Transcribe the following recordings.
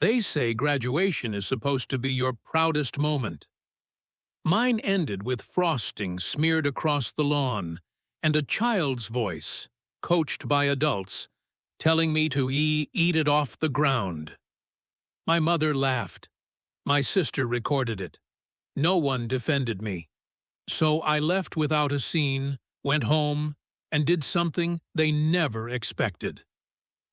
They say graduation is supposed to be your proudest moment. Mine ended with frosting smeared across the lawn and a child's voice, coached by adults, telling me to eat it off the ground. My mother laughed. My sister recorded it. No one defended me. So I left without a scene, went home, and did something they never expected.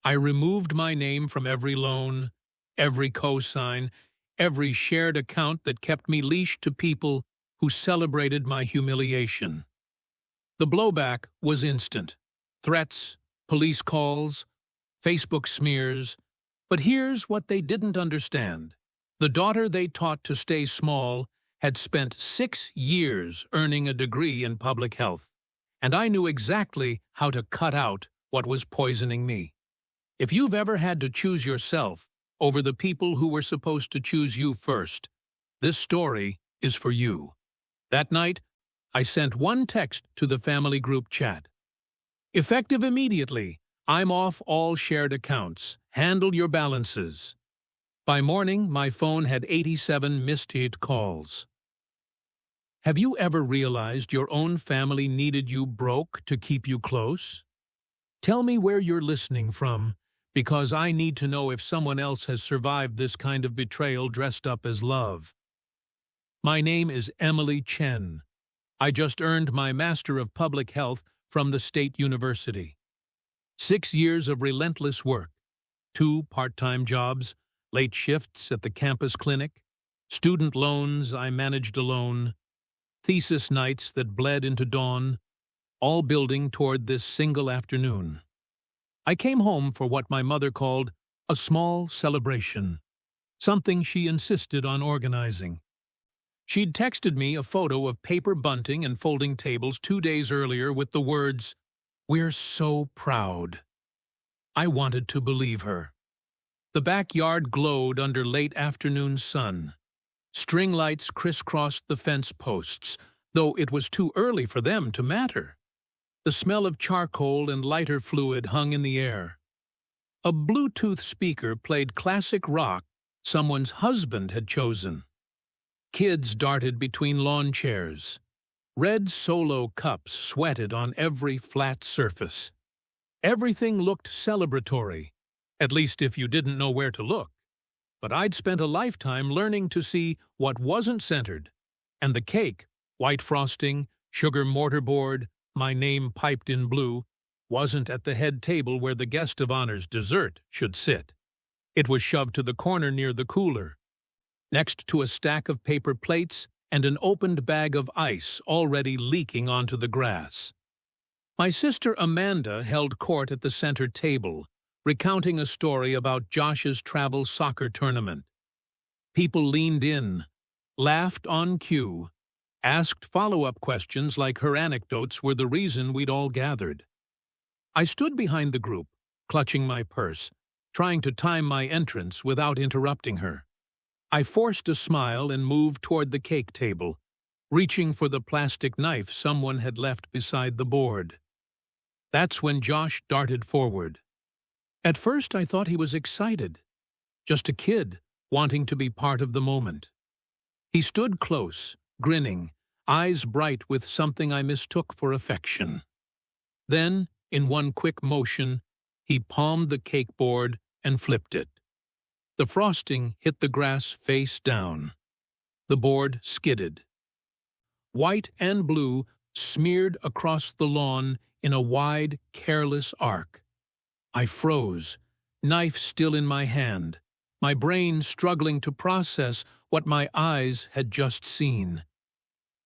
I removed my name from every loan, every cosign, every shared account that kept me leashed to people who celebrated my humiliation. The blowback was instant. Threats, police calls, Facebook smears. But here's what they didn't understand. The daughter they taught to stay small had spent 6 years earning a degree in public health, and I knew exactly how to cut out what was poisoning me. If you've ever had to choose yourself over the people who were supposed to choose you first, this story is for you. That night, I sent one text to the family group chat. Effective immediately, I'm off all shared accounts. Handle your balances. By morning, my phone had 87 missed calls. Have you ever realized your own family needed you broke to keep you close? Tell me where you're listening from, because I need to know if someone else has survived this kind of betrayal dressed up as love. My name is Emily Chen. I just earned my Master of Public Health from the State University. 6 years of relentless work, 2 part-time jobs, late shifts at the campus clinic, student loans I managed alone, thesis nights that bled into dawn, all building toward this single afternoon. I came home for what my mother called a small celebration, something she insisted on organizing. She'd texted me a photo of paper bunting and folding tables 2 days earlier with the words, "We're so proud." I wanted to believe her. The backyard glowed under late afternoon sun. String lights crisscrossed the fence posts, though it was too early for them to matter. The smell of charcoal and lighter fluid hung in the air. A Bluetooth speaker played classic rock someone's husband had chosen. Kids darted between lawn chairs. Red Solo cups sweated on every flat surface. Everything looked celebratory, at least if you didn't know where to look. But I'd spent a lifetime learning to see what wasn't centered. And the cake, white frosting, sugar mortarboard, my name piped in blue, wasn't at the head table where the guest of honor's dessert should sit. It was shoved to the corner near the cooler, next to a stack of paper plates and an opened bag of ice already leaking onto the grass. My sister Amanda held court at the center table, recounting a story about Josh's travel soccer tournament. People leaned in, laughed on cue, asked follow-up questions like her anecdotes were the reason we'd all gathered. I stood behind the group, clutching my purse, trying to time my entrance without interrupting her. I forced a smile and moved toward the cake table, reaching for the plastic knife someone had left beside the board. That's when Josh darted forward. At first I thought he was excited, just a kid wanting to be part of the moment. He stood close, grinning, eyes bright with something I mistook for affection. Then, in one quick motion, he palmed the cake board and flipped it. The frosting hit the grass face down. The board skidded. White and blue smeared across the lawn in a wide, careless arc. I froze, knife still in my hand, my brain struggling to process what my eyes had just seen.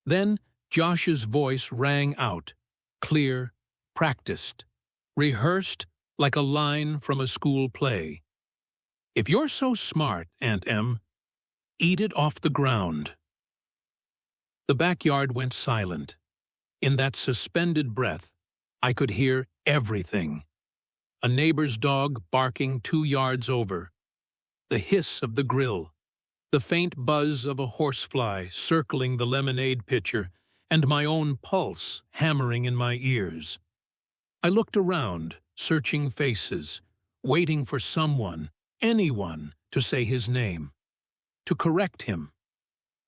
Then Josh's voice rang out, clear, practiced, rehearsed like a line from a school play. "If you're so smart, Aunt Em, eat it off the ground." The backyard went silent. In that suspended breath, I could hear everything. A neighbor's dog barking 2 yards over, the hiss of the grill, the faint buzz of a horsefly circling the lemonade pitcher, and my own pulse hammering in my ears. I looked around, searching faces, waiting for someone, anyone, to say his name, to correct him,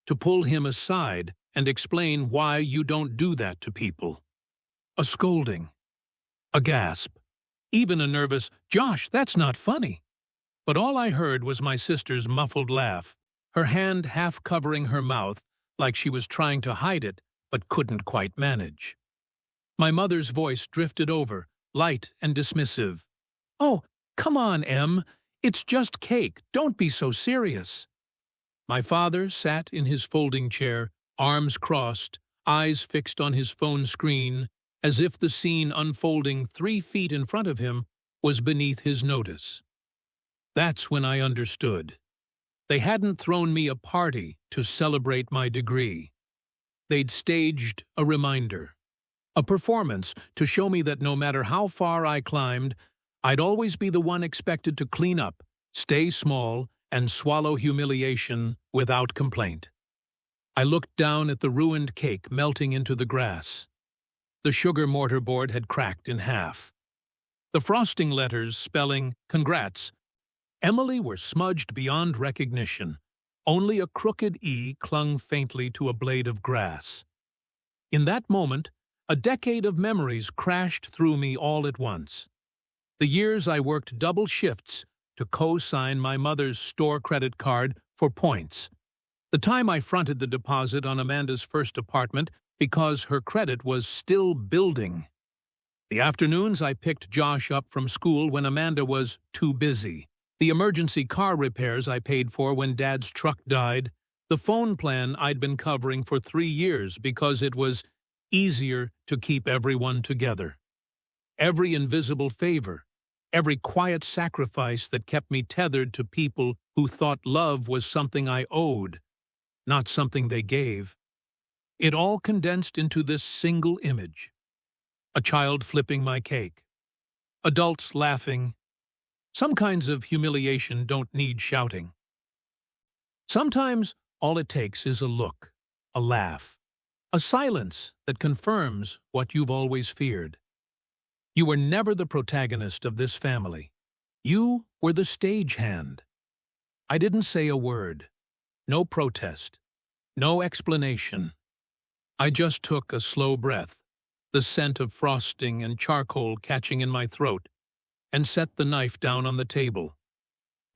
to pull him aside and explain why you don't do that to people. A scolding, a gasp, even a nervous, "Josh, that's not funny." But all I heard was my sister's muffled laugh, her hand half covering her mouth like she was trying to hide it but couldn't quite manage. My mother's voice drifted over, light and dismissive. "Oh, come on, Em. It's just cake. Don't be so serious." My father sat in his folding chair, arms crossed, eyes fixed on his phone screen, as if the scene unfolding 3 feet in front of him was beneath his notice. That's when I understood. They hadn't thrown me a party to celebrate my degree. They'd staged a reminder, a performance to show me that no matter how far I climbed, I'd always be the one expected to clean up, stay small, and swallow humiliation without complaint. I looked down at the ruined cake melting into the grass. The sugar mortarboard had cracked in half. The frosting letters spelling "Congrats" Emily were smudged beyond recognition. Only a crooked E clung faintly to a blade of grass. In that moment, a decade of memories crashed through me all at once. The years I worked double shifts to co-sign my mother's store credit card for points. The time I fronted the deposit on Amanda's first apartment because her credit was still building. The afternoons I picked Josh up from school when Amanda was too busy. The emergency car repairs I paid for when Dad's truck died. The phone plan I'd been covering for 3 years because it was easier to keep everyone together. Every invisible favor, every quiet sacrifice that kept me tethered to people who thought love was something I owed, not something they gave. It all condensed into this single image. A child flipping my cake. Adults laughing. Some kinds of humiliation don't need shouting. Sometimes all it takes is a look, a laugh, a silence that confirms what you've always feared. You were never the protagonist of this family. You were the stagehand. I didn't say a word. No protest. No explanation. I just took a slow breath, the scent of frosting and charcoal catching in my throat, and set the knife down on the table.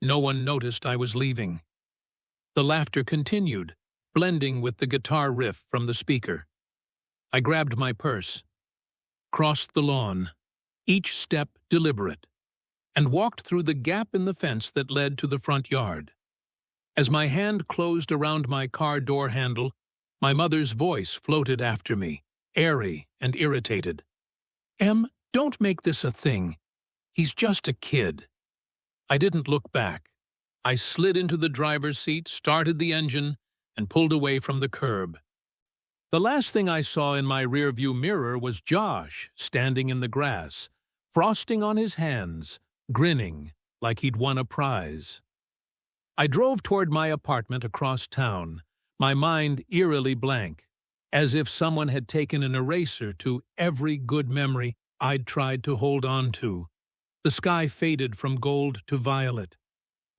No one noticed I was leaving. The laughter continued, blending with the guitar riff from the speaker. I grabbed my purse, crossed the lawn, each step deliberate, and walked through the gap in the fence that led to the front yard. As my hand closed around my car door handle, my mother's voice floated after me, airy and irritated. "Em, don't make this a thing. He's just a kid." I didn't look back. I slid into the driver's seat, started the engine, and pulled away from the curb. The last thing I saw in my rearview mirror was Josh standing in the grass, frosting on his hands, grinning like he'd won a prize. I drove toward my apartment across town, my mind eerily blank, as if someone had taken an eraser to every good memory I'd tried to hold on to. The sky faded from gold to violet.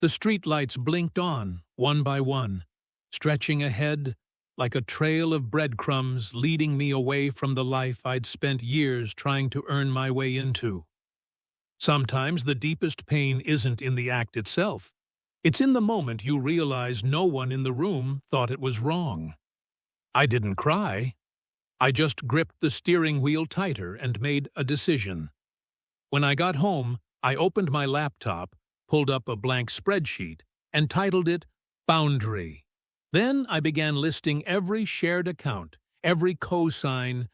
The streetlights blinked on, one by one, stretching ahead like a trail of breadcrumbs leading me away from the life I'd spent years trying to earn my way into. Sometimes the deepest pain isn't in the act itself. It's in the moment you realize no one in the room thought it was wrong. I didn't cry. I just gripped the steering wheel tighter and made a decision. When I got home, I opened my laptop, pulled up a blank spreadsheet, and titled it Boundary. Then I began listing every shared account, every cosign,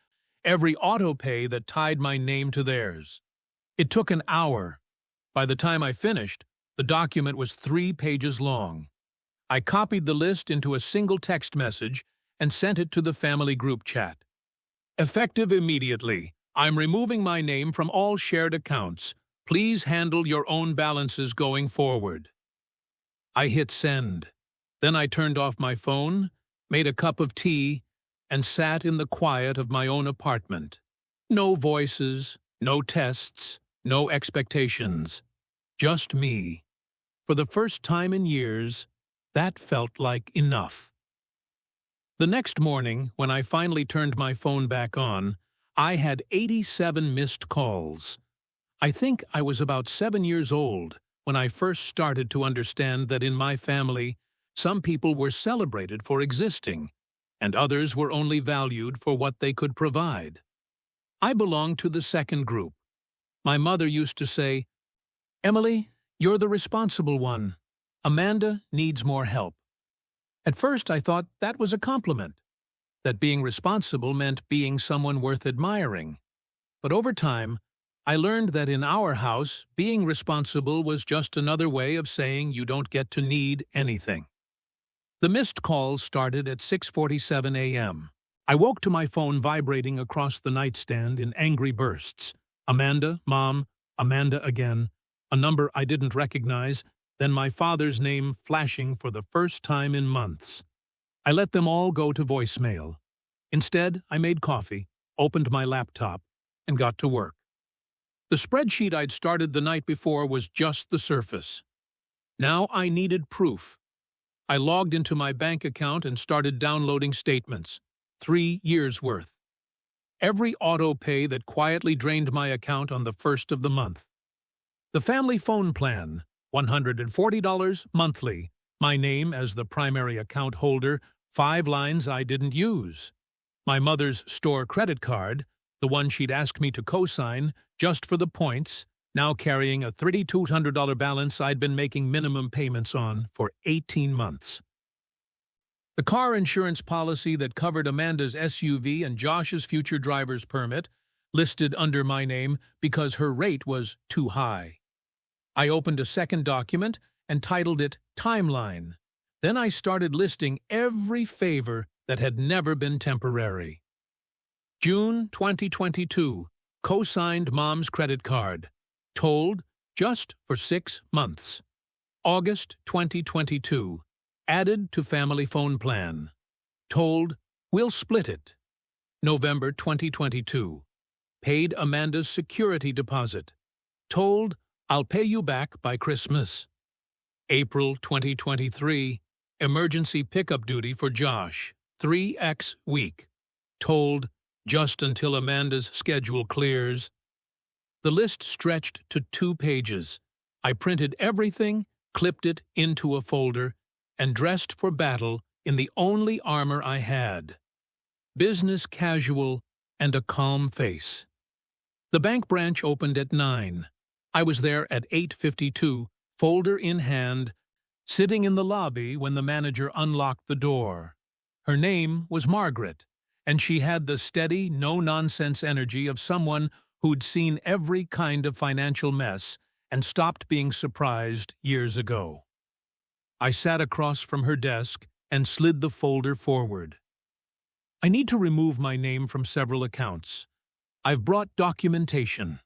every autopay that tied my name to theirs. It took an hour. By the time I finished, the document was 3 pages long. I copied the list into a single text message and sent it to the family group chat. Effective immediately, I'm removing my name from all shared accounts. Please handle your own balances going forward. I hit send. Then I turned off my phone, made a cup of tea, and sat in the quiet of my own apartment. No voices, no tests, no expectations. Just me. For the first time in years, that felt like enough. The next morning, when I finally turned my phone back on, I had 87 missed calls. I think I was about 7 years old when I first started to understand that in my family, some people were celebrated for existing, and others were only valued for what they could provide. I belonged to the second group. My mother used to say, "Emily, you're the responsible one. Amanda needs more help." At first I thought that was a compliment, that being responsible meant being someone worth admiring. But over time, I learned that in our house, being responsible was just another way of saying you don't get to need anything. The missed calls started at 6:47 a.m. I woke to my phone vibrating across the nightstand in angry bursts. Amanda, Mom, Amanda again, a number I didn't recognize, then my father's name flashing for the first time in months. I let them all go to voicemail. Instead, I made coffee, opened my laptop, and got to work. The spreadsheet I'd started the night before was just the surface. Now I needed proof. I logged into my bank account and started downloading statements, 3 years' worth. Every auto pay that quietly drained my account on the first of the month. The family phone plan, $140 monthly. My name as the primary account holder, 5 lines I didn't use. My mother's store credit card, the one she'd asked me to co-sign just for the points, now carrying a $3,200 balance I'd been making minimum payments on for 18 months. The car insurance policy that covered Amanda's SUV and Josh's future driver's permit, listed under my name because her rate was too high. I opened a second document and titled it Timeline. Then I started listing every favor that had never been temporary. June 2022, co-signed Mom's credit card. Told, just for 6 months. August 2022, added to family phone plan. Told, we'll split it. November 2022, paid Amanda's security deposit. Told, I'll pay you back by Christmas. April 2023, emergency pickup duty for Josh, 3x week. Told, just until Amanda's schedule clears. The list stretched to 2 pages. I printed everything, clipped it into a folder, and dressed for battle in the only armor I had. Business casual and a calm face. The bank branch opened at 9. I was there at 8:52, folder in hand, sitting in the lobby when the manager unlocked the door. Her name was Margaret, and she had the steady, no-nonsense energy of someone who'd seen every kind of financial mess and stopped being surprised years ago. I sat across from her desk and slid the folder forward. I need to remove my name from several accounts. I've brought documentation.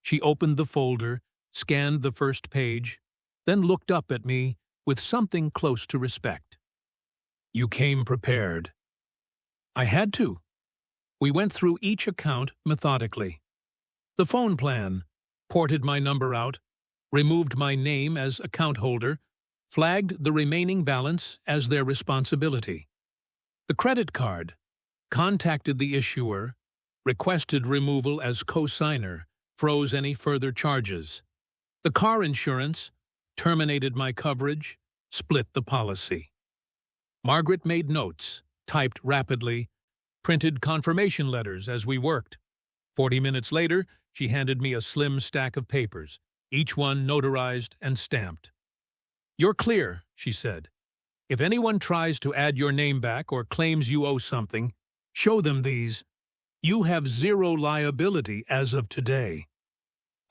She opened the folder, scanned the first page, then looked up at me with something close to respect. You came prepared. I had to. We went through each account methodically. The phone plan, ported my number out, removed my name as account holder, flagged the remaining balance as their responsibility. The credit card, contacted the issuer, requested removal as co-signer, froze any further charges. The car insurance, terminated my coverage, split the policy. Margaret made notes, typed rapidly, printed confirmation letters as we worked. 40 minutes later, she handed me a slim stack of papers, each one notarized and stamped. You're clear, she said. If anyone tries to add your name back or claims you owe something, show them these. You have zero liability as of today.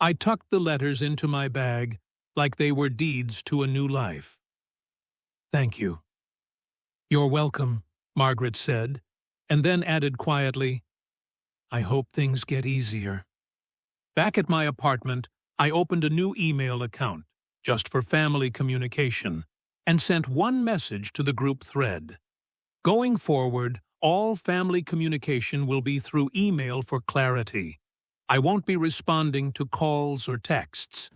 I tucked the letters into my bag like they were deeds to a new life. Thank you. You're welcome, Margaret said, and then added quietly, I hope things get easier. Back at my apartment, I opened a new email account, just for family communication, and sent one message to the group thread. Going forward, all family communication will be through email for clarity. I won't be responding to calls or texts.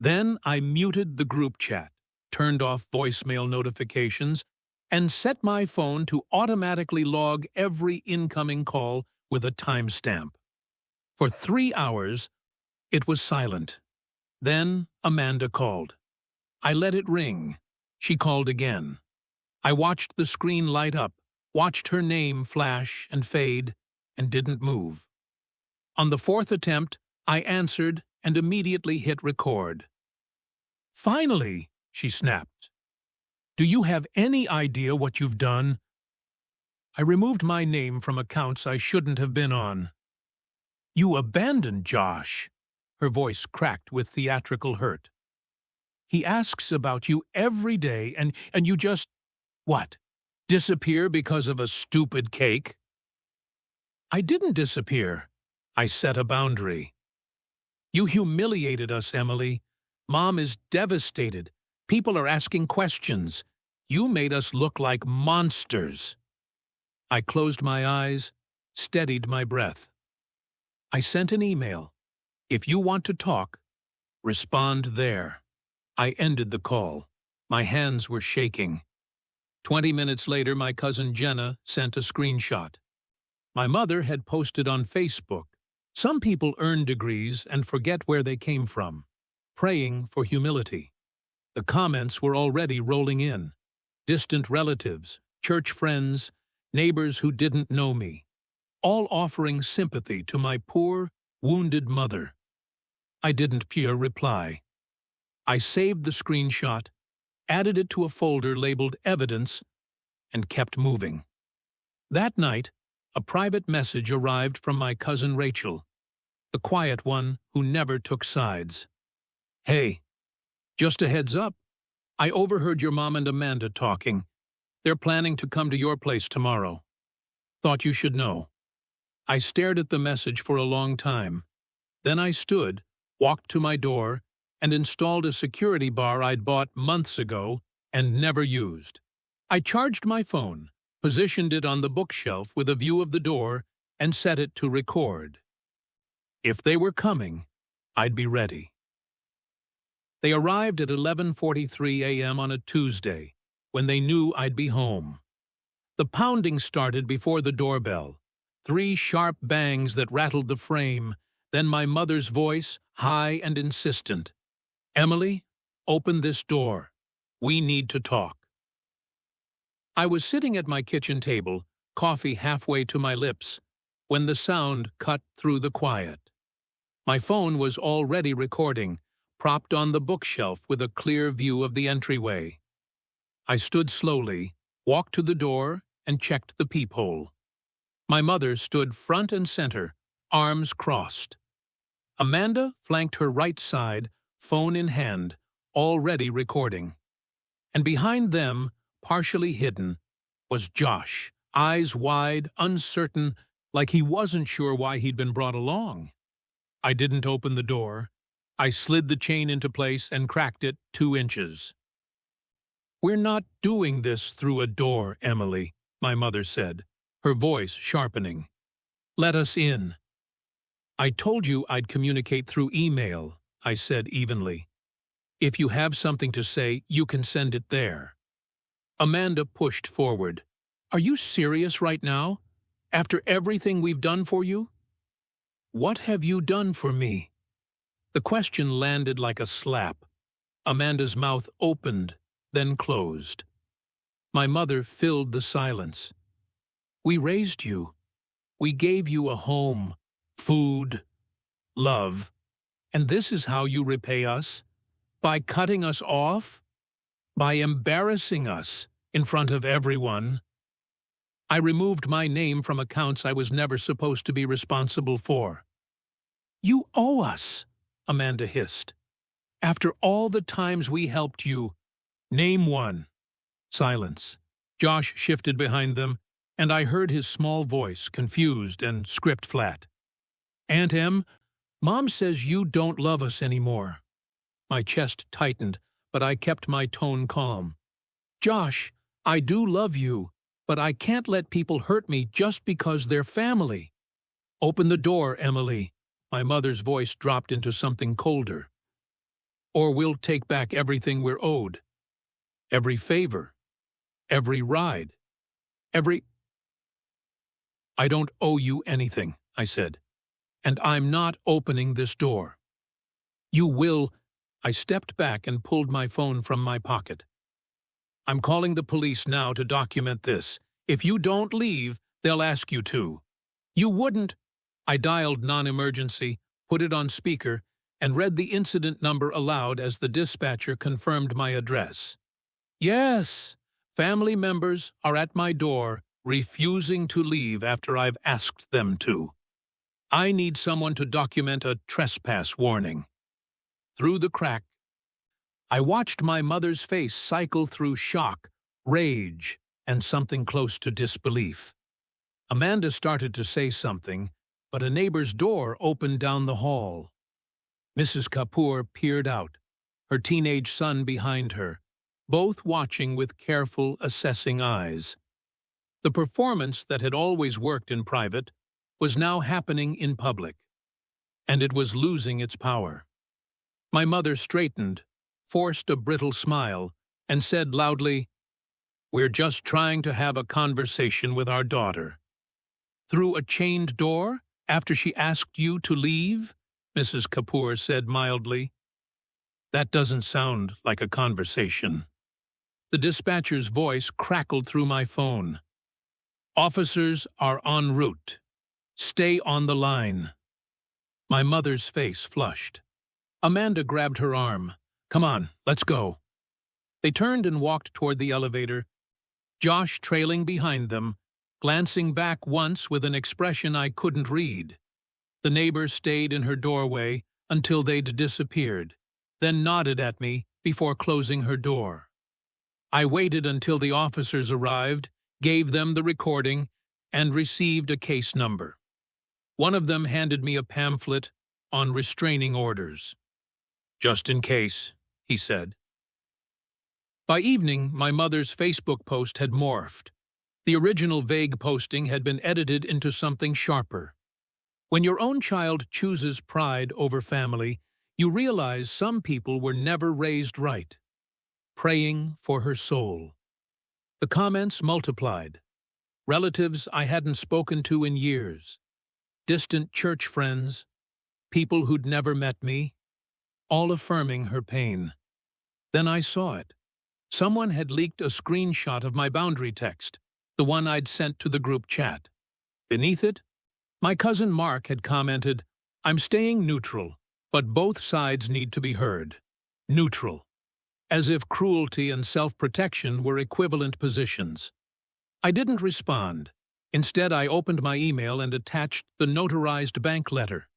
Then I muted the group chat, turned off voicemail notifications, and set my phone to automatically log every incoming call with a timestamp. For 3 hours, it was silent. Then Amanda called. I let it ring. She called again. I watched the screen light up, watched her name flash and fade, and didn't move. On the 4th attempt, I answered and immediately hit record. "Finally," she snapped. "Do you have any idea what you've done?" I removed my name from accounts I shouldn't have been on. "You abandoned Josh." Her voice cracked with theatrical hurt. "He asks about you every day and you just, what, disappear because of a stupid cake?" "I didn't disappear. I set a boundary." "You humiliated us, Emily. Mom is devastated. People are asking questions. You made us look like monsters." I closed my eyes, steadied my breath. I sent an email. "If you want to talk, respond there." I ended the call. My hands were shaking. 20 minutes later, my cousin Jenna sent a screenshot. My mother had posted on Facebook, "Some people earn degrees and forget where they came from," praying for humility. The comments were already rolling in. Distant relatives, church friends, neighbors who didn't know me, all offering sympathy to my poor, wounded mother. I didn't peer reply. I saved the screenshot, added it to a folder labeled Evidence, and kept moving. That night, a private message arrived from my cousin Rachel, the quiet one who never took sides. "Hey, just a heads up. I overheard your mom and Amanda talking. They're planning to come to your place tomorrow. Thought you should know." I stared at the message for a long time. Then I stood, walked to my door, and installed a security bar I'd bought months ago and never used. I charged my phone, positioned it on the bookshelf with a view of the door, and set it to record. If they were coming, I'd be ready. They arrived at 11:43 a.m. on a Tuesday, when they knew I'd be home. The pounding started before the doorbell. 3 sharp bangs that rattled the frame, then my mother's voice, high and insistent. "Emily, open this door. We need to talk." I was sitting at my kitchen table, coffee halfway to my lips, when the sound cut through the quiet. My phone was already recording, propped on the bookshelf with a clear view of the entryway. I stood slowly, walked to the door, and checked the peephole. My mother stood front and center, arms crossed. Amanda flanked her right side, phone in hand, already recording. And behind them, partially hidden, was Josh, eyes wide, uncertain, like he wasn't sure why he'd been brought along. I didn't open the door. I slid the chain into place and cracked it 2 inches. "We're not doing this through a door, Emily," my mother said, her voice sharpening. "Let us in." "I told you I'd communicate through email," I said evenly. "If you have something to say, you can send it there." Amanda pushed forward. "Are you serious right now? After everything we've done for you?" "What have you done for me?" The question landed like a slap. Amanda's mouth opened, then closed. My mother filled the silence. "We raised you. We gave you a home, food, love. And this is how you repay us? By cutting us off? By embarrassing us in front of everyone?" I removed my name from accounts I was never supposed to be responsible for. "You owe us," Amanda hissed. "After all the times we helped you, name one." Silence. Josh shifted behind them, and I heard his small voice, confused and script flat. "Aunt Em, Mom says you don't love us anymore." My chest tightened, but I kept my tone calm. "Josh, I do love you, but I can't let people hurt me just because they're family." "Open the door, Emily." My mother's voice dropped into something colder. or we'll take back everything we're owed. Every favor, every ride, every— I don't owe you anything, I said, and I'm not opening this door. You will— I stepped back and pulled my phone from my pocket. I'm calling the police now to document this. If you don't leave, they'll ask you to. You wouldn't— I dialed non-emergency, put it on speaker, and read the incident number aloud as the dispatcher confirmed my address. Yes, family members are at my door, refusing to leave after I've asked them to. I need someone to document a trespass warning. Through the crack, I watched my mother's face cycle through shock, rage, and something close to disbelief. Amanda started to say something, but a neighbor's door opened down the hall. Mrs. Kapoor peered out, her teenage son behind her, both watching with careful, assessing eyes. The performance that had always worked in private was now happening in public, and it was losing its power. My mother straightened, forced a brittle smile, and said loudly, "We're just trying to have a conversation with our daughter." "Through a chained door, after she asked you to leave?" Mrs. Kapoor said mildly. "That doesn't sound like a conversation." The dispatcher's voice crackled through my phone. "Officers are en route. Stay on the line." My mother's face flushed. Amanda grabbed her arm. "Come on, let's go." They turned and walked toward the elevator, Josh trailing behind them, glancing back once with an expression I couldn't read. The neighbor stayed in her doorway until they'd disappeared, then nodded at me before closing her door. I waited until the officers arrived, gave them the recording, and received a case number. One of them handed me a pamphlet on restraining orders. "Just in case," he said. By evening, my mother's Facebook post had morphed. The original vague posting had been edited into something sharper. When your own child chooses pride over family, you realize some people were never raised right. Praying for her soul. The comments multiplied. Relatives I hadn't spoken to in years. Distant church friends. People who'd never met me. All affirming her pain. Then I saw it. Someone had leaked a screenshot of my boundary text, the one I'd sent to the group chat. Beneath it, my cousin Mark had commented, "I'm staying neutral, but both sides need to be heard." Neutral. As if cruelty and self-protection were equivalent positions. I didn't respond. Instead, I opened my email and attached the notarized bank letter,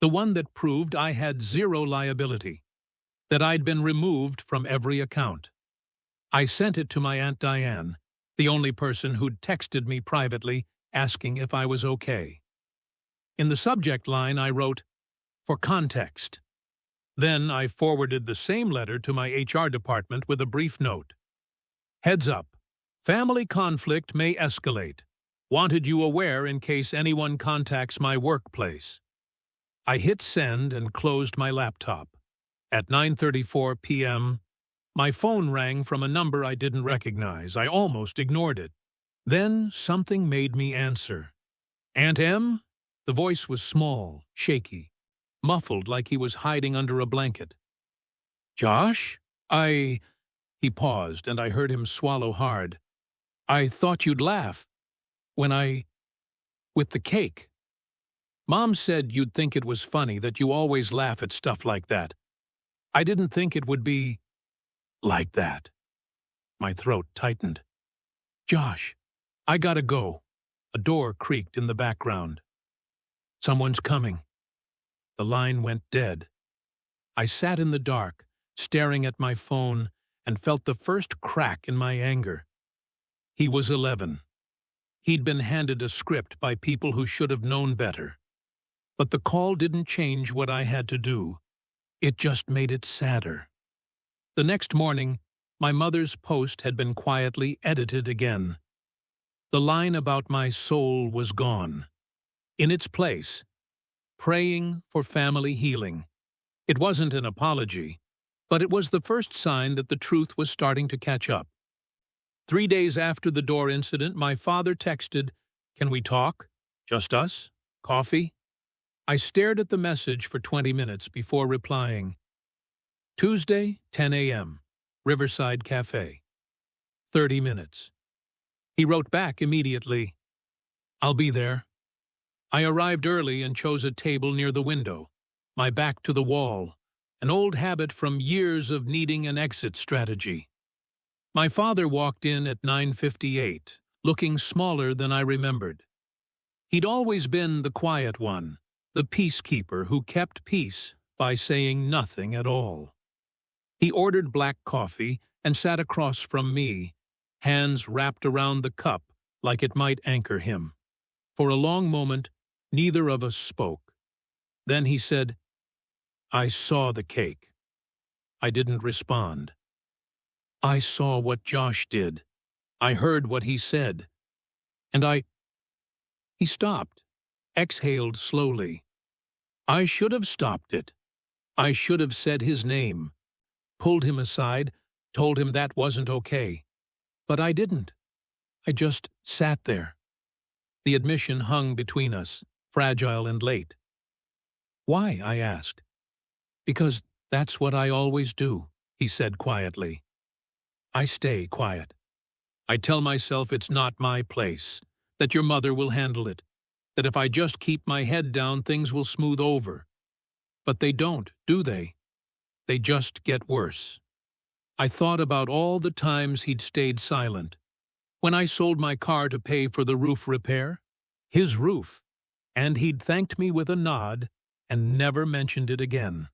the one that proved I had zero liability, that I'd been removed from every account. I sent it to my Aunt Diane, the only person who'd texted me privately asking if I was okay. In the subject line, I wrote, "For context." Then I forwarded the same letter to my HR department with a brief note. "Heads up. Family conflict may escalate. Wanted you aware in case anyone contacts my workplace." I hit send and closed my laptop. At 9:34 p.m., my phone rang from a number I didn't recognize. I almost ignored it. Then something made me answer. "Aunt Em?" The voice was small, shaky, muffled like he was hiding under a blanket. "Josh? He paused, and I heard him swallow hard. "I thought you'd laugh. With the cake. Mom said you'd think it was funny that you always laugh at stuff like that. I didn't think it would be like that." My throat tightened. "Josh, I gotta go." A door creaked in the background. "Someone's coming." The line went dead. I sat in the dark, staring at my phone, and felt the first crack in my anger. He was 11. He'd been handed a script by people who should have known better. But the call didn't change what I had to do. It just made it sadder. The next morning, my mother's post had been quietly edited again. The line about my soul was gone. In its place, "Praying for family healing." It wasn't an apology, But it was the first sign that the truth was starting to catch up. 3 days after the door incident, my father texted, "Can we talk? Just us? Coffee?" I stared at the message for 20 minutes before replying. Tuesday, 10 a.m., Riverside Cafe. 30 minutes. He wrote back immediately, "I'll be there." I arrived early and chose a table near the window, my back to the wall, an old habit from years of needing an exit strategy. My father walked in at 9:58, looking smaller than I remembered. He'd always been the quiet one, the peacekeeper who kept peace by saying nothing at all. He ordered black coffee and sat across from me, hands wrapped around the cup like it might anchor him. For a long moment, neither of us spoke. Then he said, "I saw the cake." I didn't respond. "I saw what Josh did. I heard what he said. And He stopped, exhaled slowly. I should have stopped it. I should have said his name, pulled him aside, told him that wasn't okay. But I didn't. I just sat there. The admission hung between us, fragile and late. "Why?" I asked. "Because that's what I always do," he said quietly. I stay quiet. I tell myself it's not my place, that your mother will handle it, that if I just keep my head down things will smooth over. But they don't, do they? They just get worse. I thought about all the times he'd stayed silent. When I sold my car to pay for the roof repair, his roof, and he'd thanked me with a nod and never mentioned it again.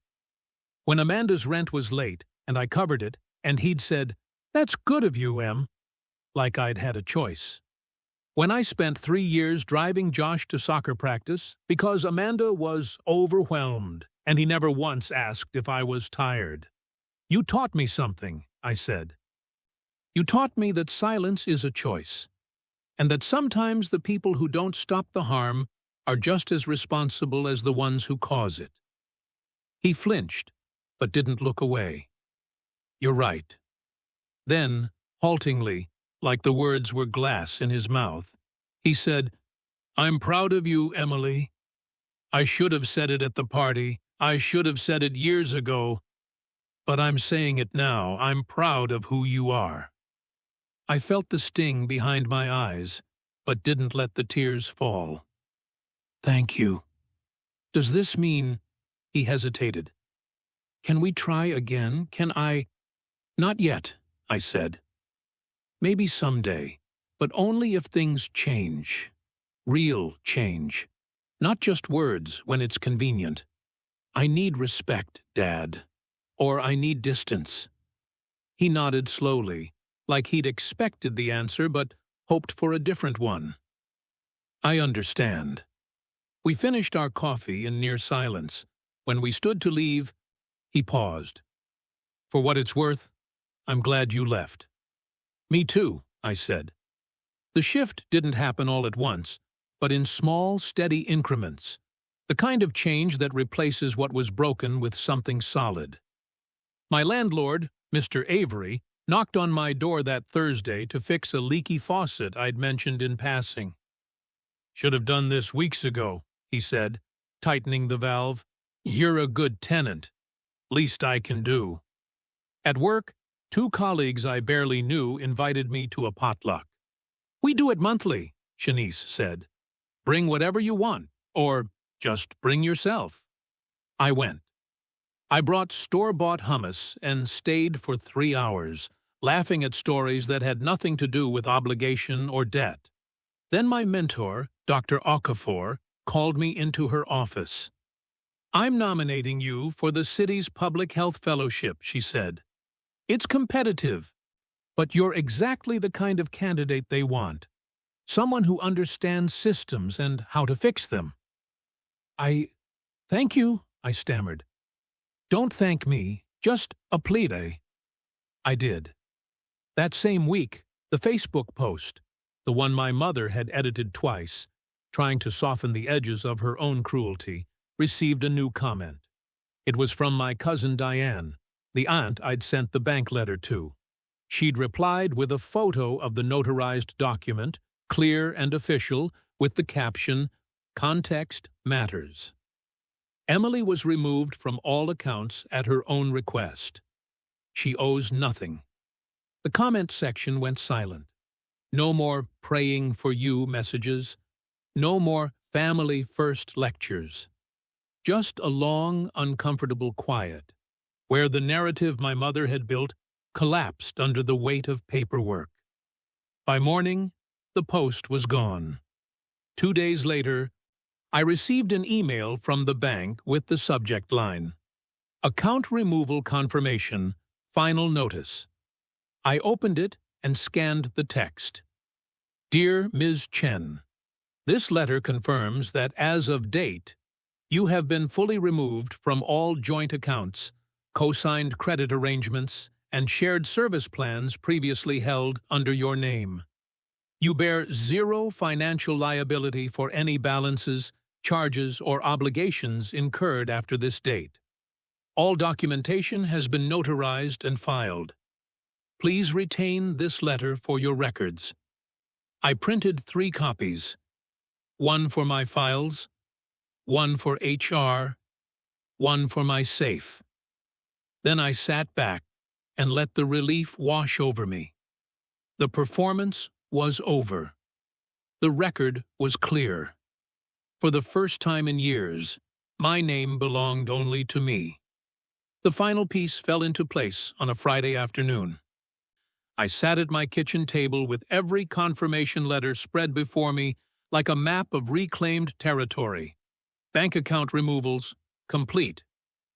When Amanda's rent was late and I covered it, and he'd said, "That's good of you, Em," like I'd had a choice. When I spent 3 years driving Josh to soccer practice because Amanda was overwhelmed, and he never once asked if I was tired. "You taught me something," I said. "You taught me that silence is a choice, and that sometimes the people who don't stop the harm are just as responsible as the ones who cause it." He flinched, but didn't look away. "You're right." Then, haltingly, like the words were glass in his mouth, he said, "I'm proud of you, Emily. I should have said it at the party. I should have said it years ago. But I'm saying it now. I'm proud of who you are." I felt the sting behind my eyes, but didn't let the tears fall. "Thank you. Does this mean—" He hesitated. "Can we try again? Can I—" "Not yet," I said. "Maybe someday, but only if things change. Real change. Not just words when it's convenient. I need respect, Dad. Or I need distance." He nodded slowly, like he'd expected the answer but hoped for a different one. "I understand." We finished our coffee in near silence. When we stood to leave, he paused. "For what it's worth, I'm glad you left." "Me too," I said. The shift didn't happen all at once, but in small, steady increments, the kind of change that replaces what was broken with something solid. My landlord, Mr. Avery, knocked on my door that Thursday to fix a leaky faucet I'd mentioned in passing. "Should have done this weeks ago," he said, tightening the valve. "You're a good tenant. Least I can do." At work, 2 colleagues I barely knew invited me to a potluck. "We do it monthly," Shanice said. "Bring whatever you want, or just bring yourself." I went. I brought store-bought hummus and stayed for 3 hours, laughing at stories that had nothing to do with obligation or debt. Then my mentor, Dr. Okafor, called me into her office. "I'm nominating you for the city's Public Health Fellowship," she said. "It's competitive, but you're exactly the kind of candidate they want. Someone who understands systems and how to fix them." Thank you," I stammered. "Don't thank me, just applaud." I did. That same week, the Facebook post, the one my mother had edited twice, trying to soften the edges of her own cruelty, received a new comment. It was from my cousin Diane, the aunt I'd sent the bank letter to. She'd replied with a photo of the notarized document, clear and official, with the caption, "Context matters." Emily was removed from all accounts at her own request. She owes nothing. The comment section went silent. No more praying for you messages. No more family first lectures. Just a long, uncomfortable quiet, where the narrative my mother had built collapsed under the weight of paperwork. By morning, the post was gone. 2 days later, I received an email from the bank with the subject line, "Account removal confirmation, final notice." I opened it and scanned the text. "Dear Ms. Chen, this letter confirms that as of date, you have been fully removed from all joint accounts, co-signed credit arrangements, and shared service plans previously held under your name. You bear zero financial liability for any balances, charges, or obligations incurred after this date. All documentation has been notarized and filed. Please retain this letter for your records." I printed 3 copies, one for my files, one for HR, one for my safe. Then I sat back and let the relief wash over me. The performance was over. The record was clear. For the first time in years, my name belonged only to me. The final piece fell into place on a Friday afternoon. I sat at my kitchen table with every confirmation letter spread before me like a map of reclaimed territory. Bank account removals, complete.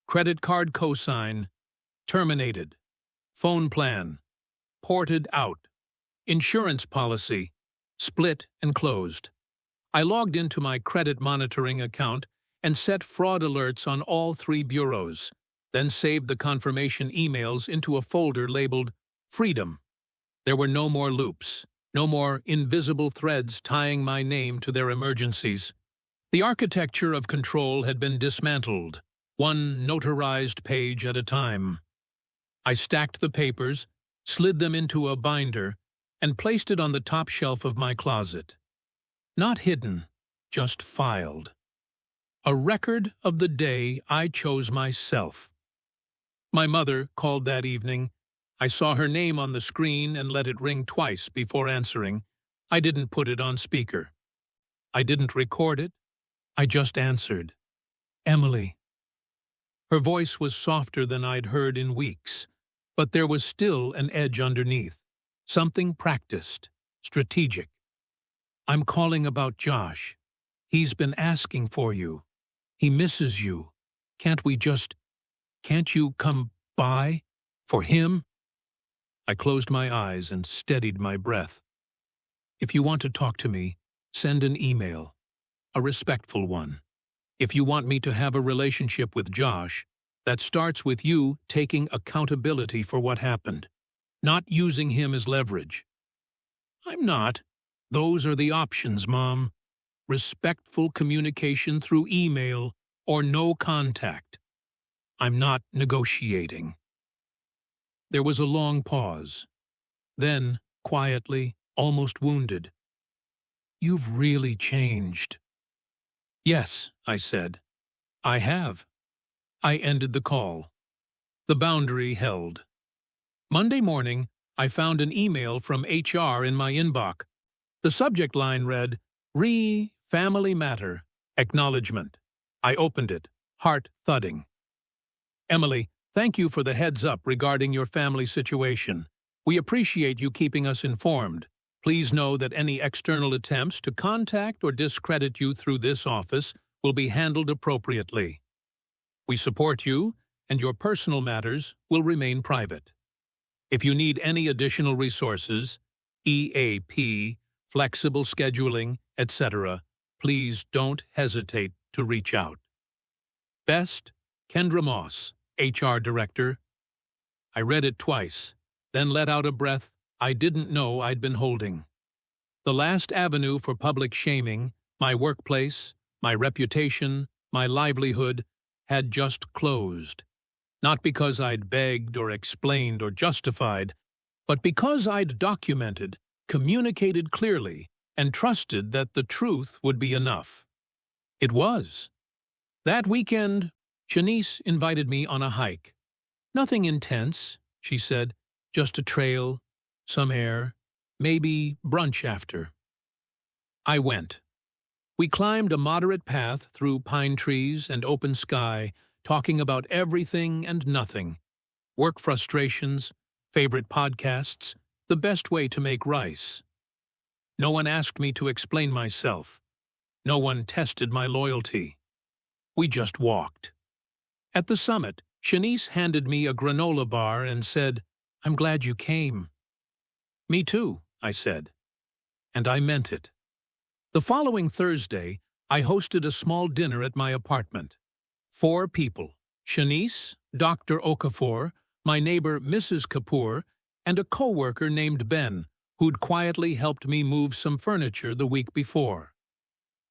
Credit card cosign, terminated. Phone plan, ported out. Insurance policy, split and closed. I logged into my credit monitoring account and set fraud alerts on all 3 bureaus, then saved the confirmation emails into a folder labeled Freedom. There were no more loops, no more invisible threads tying my name to their emergencies. The architecture of control had been dismantled, one notarized page at a time. I stacked the papers, slid them into a binder, and placed it on the top shelf of my closet. Not hidden, just filed. A record of the day I chose myself. My mother called that evening. I saw her name on the screen and let it ring twice before answering. I didn't put it on speaker. I didn't record it. I just answered. "Emily." Her voice was softer than I'd heard in weeks, but there was still an edge underneath, something practiced, strategic. "I'm calling about Josh. He's been asking for you. He misses you. Can't you come by for him?" I closed my eyes and steadied my breath. "If you want to talk to me, send an email, a respectful one. If you want me to have a relationship with Josh, that starts with you taking accountability for what happened, not using him as leverage." "I'm not. Those are the options, Mom. Respectful communication through email or no contact. I'm not negotiating." There was a long pause. Then, quietly, almost wounded, "You've really changed." "Yes," I said. "I have." I ended the call. The boundary held. Monday morning, I found an email from HR in my inbox. The subject line read, "Family Matter, Acknowledgement." I opened it, heart thudding. "Emily, thank you for the heads up regarding your family situation. We appreciate you keeping us informed. Please know that any external attempts to contact or discredit you through this office will be handled appropriately. We support you, and your personal matters will remain private. If you need any additional resources, EAP, flexible scheduling, etc., please don't hesitate to reach out. Best, Kendra Moss, HR Director." I read it twice, then let out a breath I didn't know I'd been holding. The last avenue for public shaming, my workplace, my reputation, my livelihood, had just closed. Not because I'd begged or explained or justified, but because I'd documented, communicated clearly, and trusted that the truth would be enough. It was. That weekend, Shanice invited me on a hike. Nothing intense, she said, just a trail, some air, maybe brunch after. I went. We climbed a moderate path through pine trees and open sky, talking about everything and nothing. Work frustrations, favorite podcasts, the best way to make rice. No one asked me to explain myself. No one tested my loyalty. We just walked. At the summit, Shanice handed me a granola bar and said, "I'm glad you came." "Me too," I said. And I meant it. The following Thursday, I hosted a small dinner at my apartment. 4 people, Shanice, Dr. Okafor, my neighbor Mrs. Kapoor, and a co-worker named Ben, who'd quietly helped me move some furniture the week before.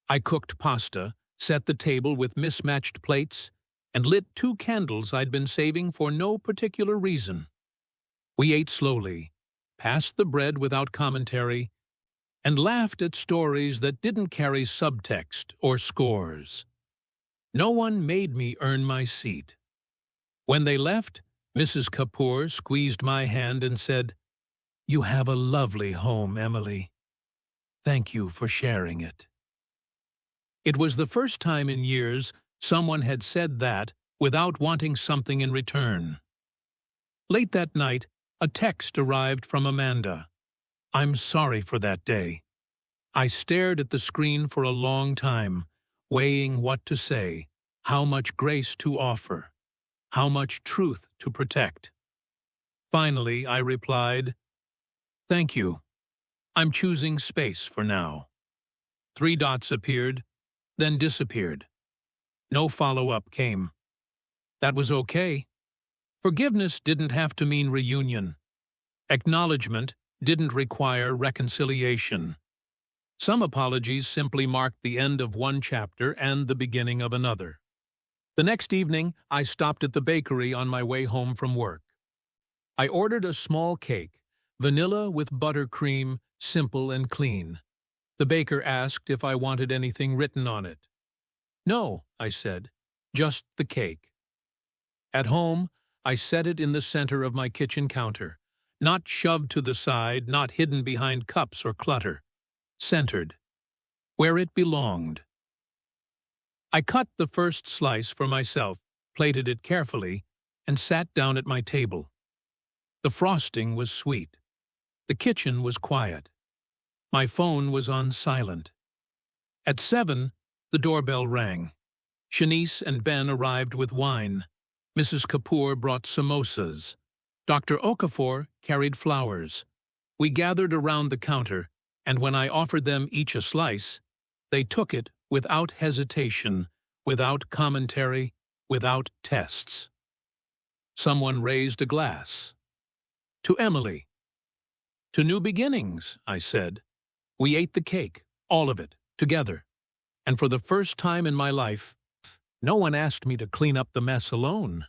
I cooked pasta, set the table with mismatched plates, and lit 2 candles I'd been saving for no particular reason. We ate slowly, passed the bread without commentary, and laughed at stories that didn't carry subtext or scores. No one made me earn my seat. When they left, Mrs. Kapoor squeezed my hand and said, "You have a lovely home, Emily. Thank you for sharing it." It was the first time in years someone had said that without wanting something in return. Late that night, a text arrived from Amanda. "I'm sorry for that day. I stared at the screen for a long time, weighing what to say, how much grace to offer, how much truth to protect. Finally, I replied, 'Thank you. I'm choosing space for now.' 3 dots appeared, then disappeared. No follow-up came. That was okay. Forgiveness didn't have to mean reunion. Acknowledgement didn't require reconciliation. Some apologies simply marked the end of one chapter and the beginning of another. The next evening, I stopped at the bakery on my way home from work. I ordered a small cake, vanilla with buttercream, simple and clean. The baker asked if I wanted anything written on it. "No," I said, "just the cake." At home, I set it in the center of my kitchen counter, not shoved to the side, not hidden behind cups or clutter. Centered, where it belonged. I cut the first slice for myself, plated it carefully, and sat down at my table. The frosting was sweet. The kitchen was quiet. My phone was on silent. At 7, the doorbell rang. Shanice and Ben arrived with wine. Mrs. Kapoor brought samosas. Dr. Okafor carried flowers. We gathered around the counter, and when I offered them each a slice, they took it without hesitation, without commentary, without tests. Someone raised a glass. "To Emily." "To new beginnings," I said. We ate the cake, all of it, together. And for the first time in my life, no one asked me to clean up the mess alone.